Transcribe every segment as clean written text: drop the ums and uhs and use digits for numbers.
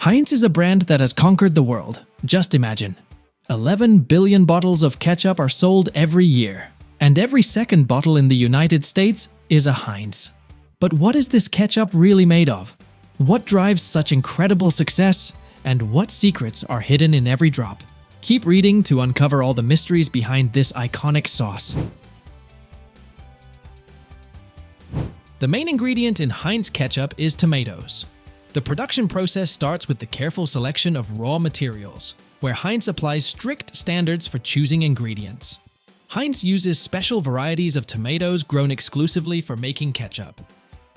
Heinz is a brand that has conquered the world. Just imagine. 11 billion bottles of ketchup are sold every year, and every second bottle in the United States is a Heinz. But what is this ketchup really made of? What drives such incredible success? And what secrets are hidden in every drop? Keep reading to uncover all the mysteries behind this iconic sauce. The main ingredient in Heinz ketchup is tomatoes. The production process starts with the careful selection of raw materials, where Heinz applies strict standards for choosing ingredients. Heinz uses special varieties of tomatoes grown exclusively for making ketchup.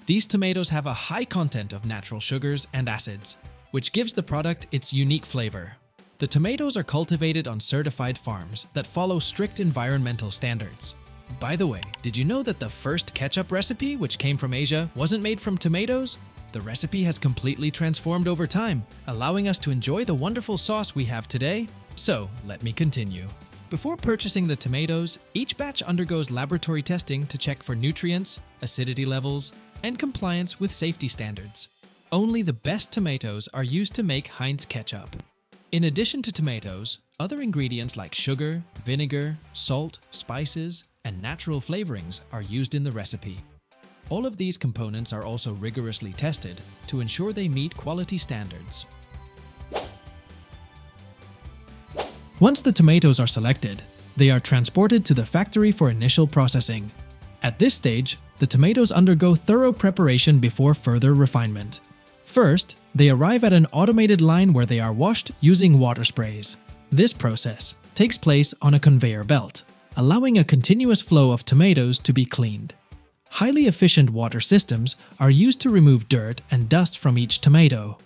These tomatoes have a high content of natural sugars and acids, which gives the product its unique flavor. The tomatoes are cultivated on certified farms that follow strict environmental standards. By the way, did you know that the first ketchup recipe, which came from Asia, wasn't made from tomatoes? The recipe has completely transformed over time, allowing us to enjoy the wonderful sauce we have today. So, let me continue. Before purchasing the tomatoes, each batch undergoes laboratory testing to check for nutrients, acidity levels, and compliance with safety standards. Only the best tomatoes are used to make Heinz ketchup. In addition to tomatoes, other ingredients like sugar, vinegar, salt, spices, and natural flavorings are used in the recipe. All of these components are also rigorously tested to ensure they meet quality standards. Once the tomatoes are selected, they are transported to the factory for initial processing. At this stage, the tomatoes undergo thorough preparation before further refinement. First, they arrive at an automated line where they are washed using water sprays. This process takes place on a conveyor belt, allowing a continuous flow of tomatoes to be cleaned. Highly efficient water systems are used to remove dirt and dust from each tomato.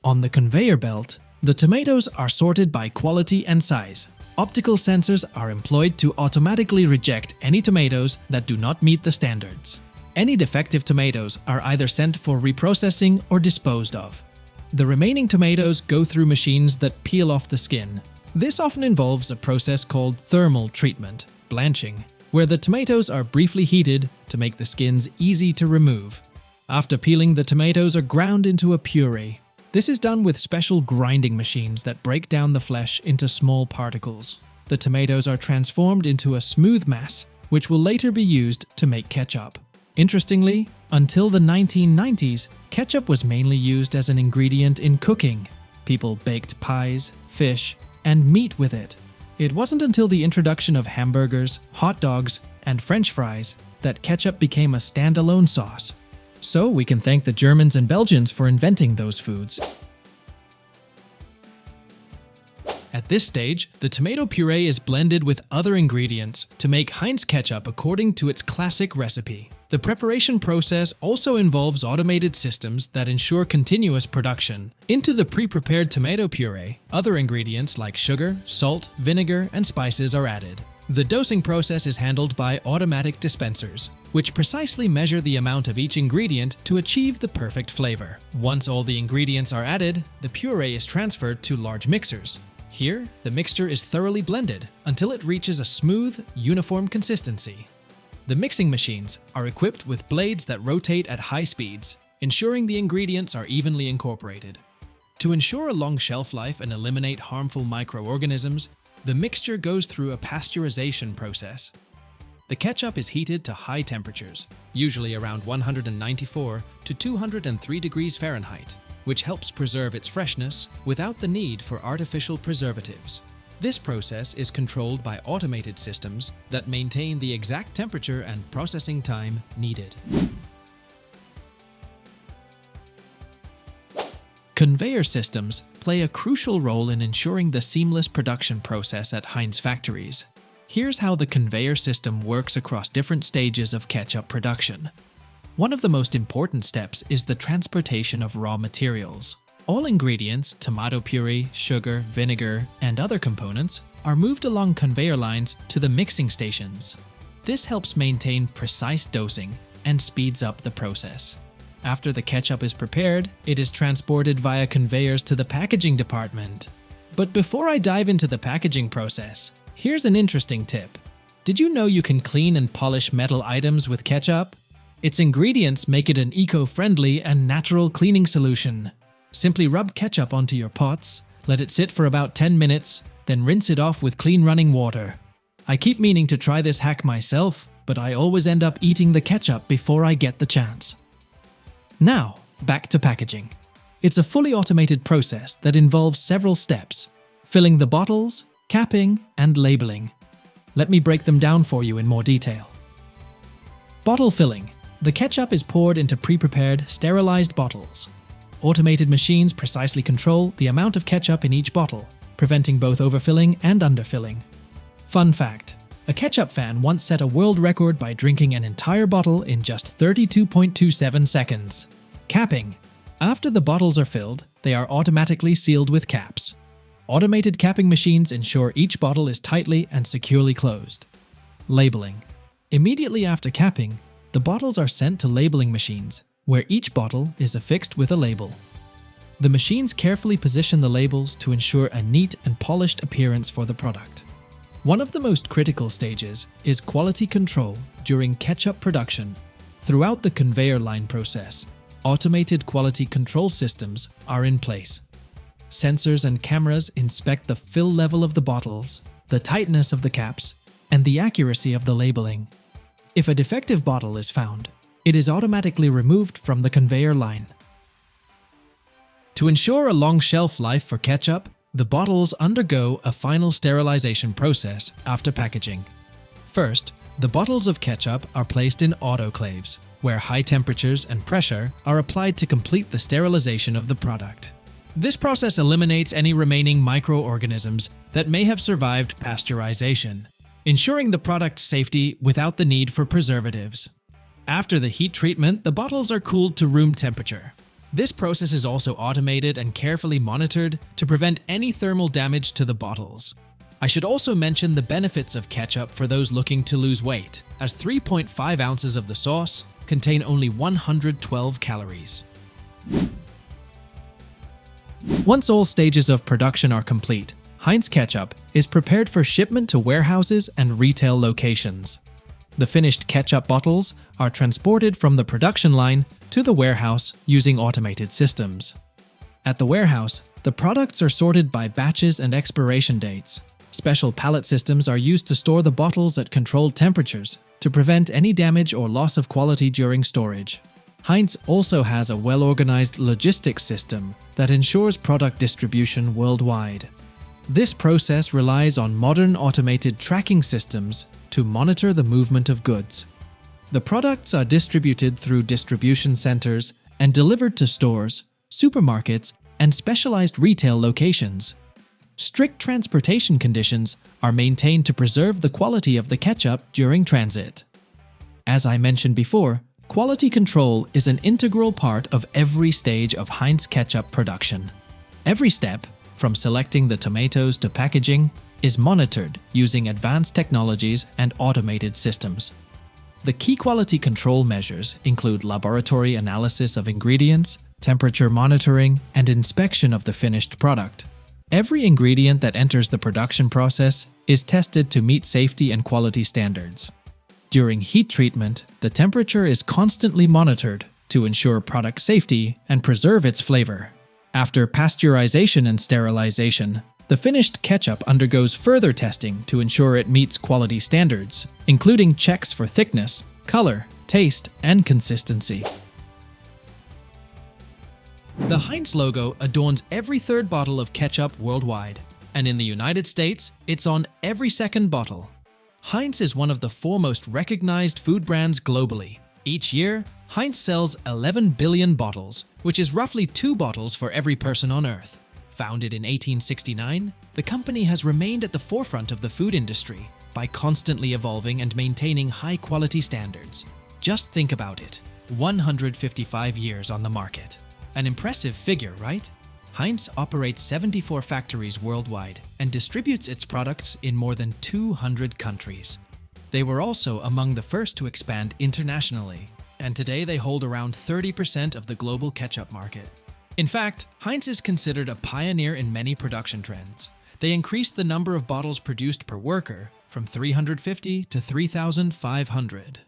On the conveyor belt, the tomatoes are sorted by quality and size. Optical sensors are employed to automatically reject any tomatoes that do not meet the standards. Any defective tomatoes are either sent for reprocessing or disposed of. The remaining tomatoes go through machines that peel off the skin. This often involves a process called thermal treatment, blanching, where the tomatoes are briefly heated to make the skins easy to remove. After peeling, the tomatoes are ground into a puree. This is done with special grinding machines that break down the flesh into small particles. The tomatoes are transformed into a smooth mass, which will later be used to make ketchup. Interestingly, until the 1990s, ketchup was mainly used as an ingredient in cooking. People baked pies, fish, and meat with it. It wasn't until the introduction of hamburgers, hot dogs, and French fries that ketchup became a standalone sauce. So we can thank the Germans and Belgians for inventing those foods. At this stage, the tomato puree is blended with other ingredients to make Heinz ketchup according to its classic recipe. The preparation process also involves automated systems that ensure continuous production. Into the pre-prepared tomato puree, other ingredients like sugar, salt, vinegar, and spices are added. The dosing process is handled by automatic dispensers, which precisely measure the amount of each ingredient to achieve the perfect flavor. Once all the ingredients are added, the puree is transferred to large mixers. Here, the mixture is thoroughly blended until it reaches a smooth, uniform consistency. The mixing machines are equipped with blades that rotate at high speeds, ensuring the ingredients are evenly incorporated. To ensure a long shelf life and eliminate harmful microorganisms, the mixture goes through a pasteurization process. The ketchup is heated to high temperatures, usually around 194 to 203 degrees Fahrenheit, which helps preserve its freshness without the need for artificial preservatives. This process is controlled by automated systems that maintain the exact temperature and processing time needed. Conveyor systems play a crucial role in ensuring the seamless production process at Heinz factories. Here's how the conveyor system works across different stages of ketchup production. One of the most important steps is the transportation of raw materials. All ingredients, tomato puree, sugar, vinegar, and other components, are moved along conveyor lines to the mixing stations. This helps maintain precise dosing and speeds up the process. After the ketchup is prepared, it is transported via conveyors to the packaging department. But before I dive into the packaging process, here's an interesting tip. Did you know you can clean and polish metal items with ketchup? Its ingredients make it an eco-friendly and natural cleaning solution. Simply rub ketchup onto your pots, let it sit for about 10 minutes, then rinse it off with clean running water. I keep meaning to try this hack myself, but I always end up eating the ketchup before I get the chance. Now, back to packaging. It's a fully automated process that involves several steps: filling the bottles, capping, and labeling. Let me break them down for you in more detail. Bottle filling. The ketchup is poured into pre-prepared, sterilized bottles. Automated machines precisely control the amount of ketchup in each bottle, preventing both overfilling and underfilling. Fun fact: a ketchup fan once set a world record by drinking an entire bottle in just 32.27 seconds. Capping. After the bottles are filled, they are automatically sealed with caps. Automated capping machines ensure each bottle is tightly and securely closed. Labeling. Immediately after capping, the bottles are sent to labeling machines, where each bottle is affixed with a label. The machines carefully position the labels to ensure a neat and polished appearance for the product. One of the most critical stages is quality control during ketchup production. Throughout the conveyor line process, automated quality control systems are in place. Sensors and cameras inspect the fill level of the bottles, the tightness of the caps, and the accuracy of the labeling. If a defective bottle is found, it is automatically removed from the conveyor line. To ensure a long shelf life for ketchup, the bottles undergo a final sterilization process after packaging. First, the bottles of ketchup are placed in autoclaves, where high temperatures and pressure are applied to complete the sterilization of the product. This process eliminates any remaining microorganisms that may have survived pasteurization, ensuring the product's safety without the need for preservatives. After the heat treatment, the bottles are cooled to room temperature. This process is also automated and carefully monitored to prevent any thermal damage to the bottles. I should also mention the benefits of ketchup for those looking to lose weight, as 3.5 ounces of the sauce contain only 112 calories. Once all stages of production are complete, Heinz ketchup is prepared for shipment to warehouses and retail locations. The finished ketchup bottles are transported from the production line to the warehouse using automated systems. At the warehouse, the products are sorted by batches and expiration dates. Special pallet systems are used to store the bottles at controlled temperatures to prevent any damage or loss of quality during storage. Heinz also has a well-organized logistics system that ensures product distribution worldwide. This process relies on modern automated tracking systems to monitor the movement of goods. The products are distributed through distribution centers and delivered to stores, supermarkets, and specialized retail locations. Strict transportation conditions are maintained to preserve the quality of the ketchup during transit. As I mentioned before, quality control is an integral part of every stage of Heinz ketchup production. Every step, from selecting the tomatoes to packaging, is monitored using advanced technologies and automated systems. The key quality control measures include laboratory analysis of ingredients, temperature monitoring, and inspection of the finished product. Every ingredient that enters the production process is tested to meet safety and quality standards. During heat treatment, the temperature is constantly monitored to ensure product safety and preserve its flavor. After pasteurization and sterilization, the finished ketchup undergoes further testing to ensure it meets quality standards, including checks for thickness, color, taste, and consistency. The Heinz logo adorns every third bottle of ketchup worldwide, and in the United States, it's on every second bottle. Heinz is one of the foremost recognized food brands globally. Each year, Heinz sells 11 billion bottles, which is roughly 2 bottles for every person on Earth. Founded in 1869, the company has remained at the forefront of the food industry by constantly evolving and maintaining high-quality standards. Just think about it, 155 years on the market. An impressive figure, right? Heinz operates 74 factories worldwide and distributes its products in more than 200 countries. They were also among the first to expand internationally, and today they hold around 30% of the global ketchup market. In fact, Heinz is considered a pioneer in many production trends. They increased the number of bottles produced per worker from 350 to 3,500.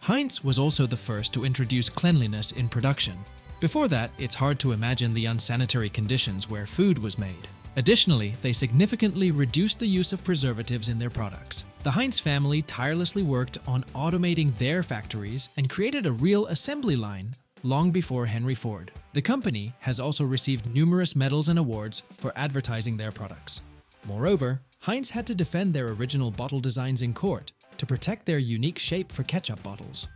Heinz was also the first to introduce cleanliness in production. Before that, it's hard to imagine the unsanitary conditions where food was made. Additionally, they significantly reduced the use of preservatives in their products. The Heinz family tirelessly worked on automating their factories and created a real assembly line long before Henry Ford. The company has also received numerous medals and awards for advertising their products. Moreover, Heinz had to defend their original bottle designs in court to protect their unique shape for ketchup bottles.